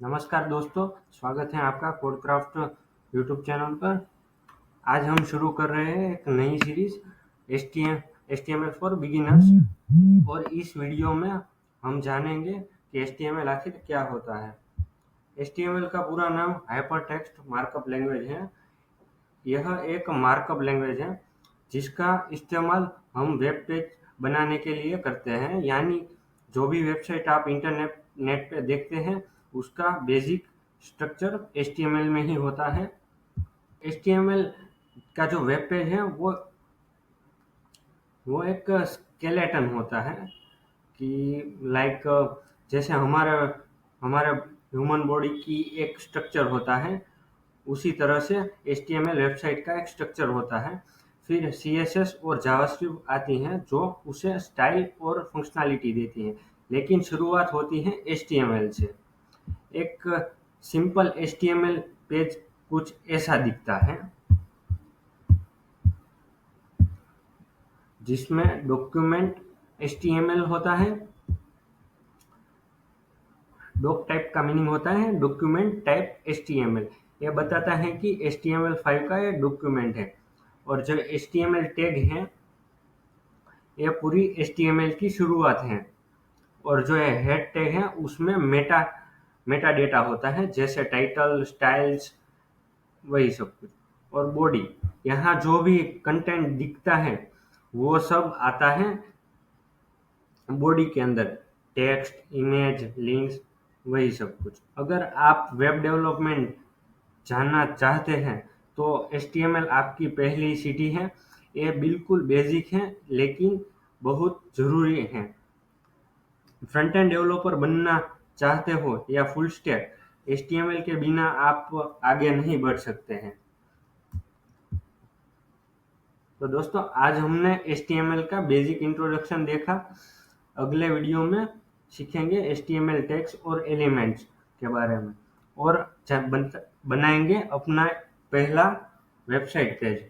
नमस्कार दोस्तों, स्वागत है आपका कोडक्राफ्ट यूट्यूब चैनल पर। आज हम शुरू कर रहे हैं एक नई सीरीज HTML फॉर बिगिनर्स। और इस वीडियो में हम जानेंगे कि HTML आखिर क्या होता है। HTML का पूरा नाम हाइपरटेक्स्ट मार्कअप लैंग्वेज है। यह एक मार्कअप लैंग्वेज है जिसका इस्तेमाल हम वेब पेज बनाने के लिए करते हैं। यानी जो भी वेबसाइट आप नेट पे देखते हैं उसका बेसिक स्ट्रक्चर HTML में ही होता है। HTML का जो वेब पेज है वो एक स्केलेटन होता है कि लाइक जैसे हमारे हमारे ह्यूमन बॉडी की एक स्ट्रक्चर होता है, उसी तरह से HTML वेबसाइट का एक स्ट्रक्चर होता है। फिर CSS और जावास्क्रिप्ट आती हैं जो उसे स्टाइल और फंक्शनैलिटी देती हैं, लेकिन शुरुआत होती है HTML से। एक सिंपल HTML पेज कुछ ऐसा दिखता है, जिसमें डॉक्यूमेंट HTML होता है। डॉक टाइप का मीनिंग होता है डॉक्यूमेंट टाइप HTML। यह बताता है कि HTML5 का यह डॉक्यूमेंट है। और जो HTML टैग है यह पूरी HTML की शुरुआत है। और जो है हेड टैग है उसमें मेटा डेटा होता है, जैसे टाइटल, स्टाइल्स, वही सब कुछ। और बॉडी, यहाँ जो भी कंटेंट दिखता है वो सब आता है बॉडी के अंदर। टेक्स्ट, इमेज, लिंक्स, वही सब कुछ। अगर आप वेब डेवलपमेंट जानना चाहते हैं तो HTML आपकी पहली सीढ़ी है। ये बिल्कुल बेसिक है लेकिन बहुत ज़रूरी है। फ्रंट एंड डेवलपर बनना चाहते हो या फुल स्टैक, HTML के बिना आप आगे नहीं बढ़ सकते हैं। तो दोस्तों, आज हमने HTML का बेसिक इंट्रोडक्शन देखा। अगले वीडियो में सीखेंगे HTML टैग्स और एलिमेंट्स के बारे में, और बनाएंगे अपना पहला वेबसाइट पेज।